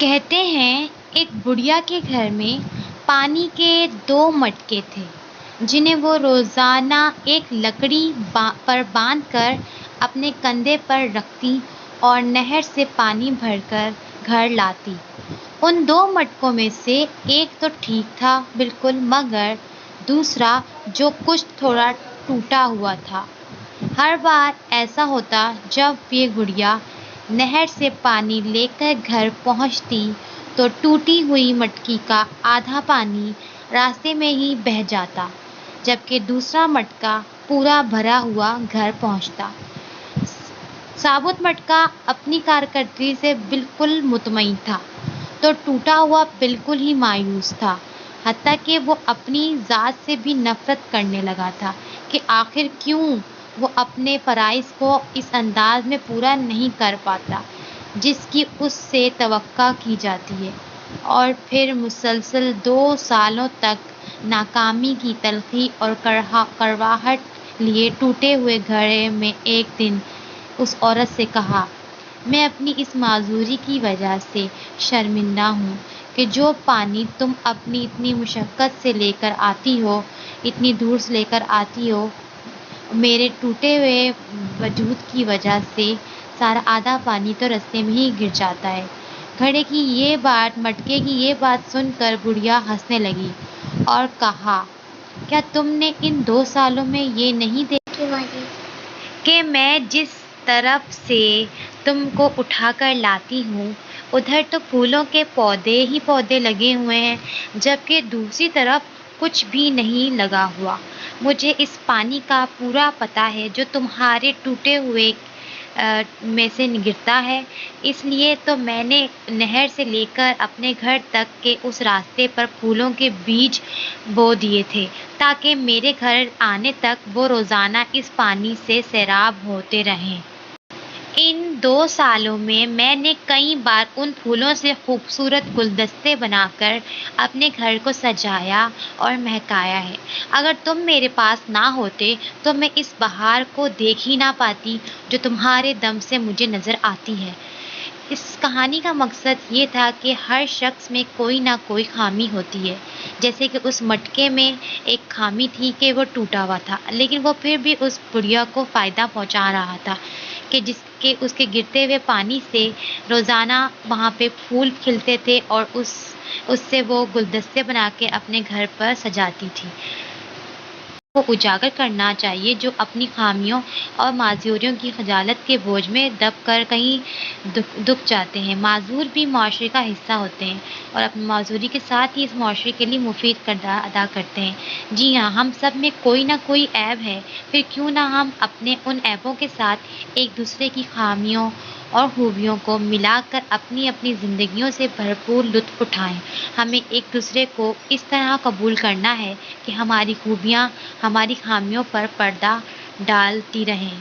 کہتے ہیں ایک بڑھیا کے گھر میں پانی کے 2 مٹکے تھے جنہیں وہ روزانہ ایک لکڑی پر باندھ کر اپنے کندھے پر رکھتی اور نہر سے پانی بھر کر گھر لاتی۔ ان 2 مٹکوں میں سے ایک تو ٹھیک تھا بالکل، مگر دوسرا جو کچھ تھوڑا ٹوٹا ہوا تھا۔ ہر بار ایسا ہوتا جب یہ گڑیا نہر سے پانی لے کر گھر پہنچتی تو ٹوٹی ہوئی مٹکی کا آدھا پانی راستے میں ہی بہہ جاتا، جبکہ دوسرا مٹکا پورا بھرا ہوا گھر پہنچتا۔ ثابت مٹکا اپنی کارکردگی سے بالکل مطمئن تھا تو ٹوٹا ہوا بالکل ہی مایوس تھا، حتیٰ کہ وہ اپنی ذات سے بھی نفرت کرنے لگا تھا کہ آخر کیوں وہ اپنے فرائض کو اس انداز میں پورا نہیں کر پاتا جس کی اس سے توقع کی جاتی ہے۔ اور پھر مسلسل 2 سالوں تک ناکامی کی تلخی اور کڑواہٹ لیے ٹوٹے ہوئے گھر میں ایک دن اس عورت سے کہا، میں اپنی اس معذوری کی وجہ سے شرمندہ ہوں کہ جو پانی تم اپنی اتنی مشقت سے لے کر آتی ہو، اتنی دور سے لے کر آتی ہو، میرے ٹوٹے ہوئے وجود کی وجہ سے سارا آدھا پانی تو رستے میں ہی گر جاتا ہے۔ مٹکے کی یہ بات سن کر گڑیا ہنسنے لگی اور کہا، کیا تم نے ان 2 سالوں میں یہ نہیں دیکھا کہ میں جس طرف سے تم کو اٹھا کر لاتی ہوں ادھر تو پھولوں کے پودے ہی پودے لگے ہوئے ہیں، جبکہ دوسری طرف کچھ بھی نہیں لگا ہوا۔ مجھے اس پانی کا پورا پتہ ہے جو تمہارے ٹوٹے ہوئے میں سے گرتا ہے، اس لیے تو میں نے نہر سے لے کر اپنے گھر تک کے اس راستے پر پھولوں کے بیج بو دیے تھے تاکہ میرے گھر آنے تک وہ روزانہ اس پانی سے سیراب ہوتے رہیں۔ ان 2 سالوں میں نے کئی بار ان پھولوں سے خوبصورت گلدستے بنا کر اپنے گھر کو سجایا اور مہکایا ہے۔ اگر تم میرے پاس نہ ہوتے تو میں اس بہار کو دیکھ ہی نہ پاتی جو تمہارے دم سے مجھے نظر آتی ہے۔ اس کہانی کا مقصد یہ تھا کہ ہر شخص میں کوئی نہ کوئی خامی ہوتی ہے، جیسے کہ اس مٹکے میں ایک خامی تھی کہ وہ ٹوٹا ہوا تھا، لیکن وہ پھر بھی اس بڑھیا کو فائدہ پہنچا رہا تھا کہ جس کے اس کے گرتے ہوئے پانی سے روزانہ وہاں پہ پھول کھلتے تھے اور اس سے وہ گلدستے بنا کے اپنے گھر پر سجاتی تھی۔ کو اجاگر کرنا چاہیے جو اپنی خامیوں اور معذوریوں کی خجالت کے بوجھ میں دب کر کہیں دکھ جاتے ہیں۔ معذور بھی معاشرے کا حصہ ہوتے ہیں اور اپنی معذوری کے ساتھ ہی اس معاشرے کے لیے مفید کردار ادا کرتے ہیں۔ جی ہاں، ہم سب میں کوئی نہ کوئی عیب ہے، پھر کیوں نہ ہم اپنے ان عیبوں کے ساتھ ایک دوسرے کی خامیوں اور خوبیوں کو ملا کر اپنی اپنی زندگیوں سے بھرپور لطف اٹھائیں۔ ہمیں ایک دوسرے کو اس طرح قبول کرنا ہے کہ ہماری خوبیاں ہماری خامیوں پر پردہ ڈالتی رہیں۔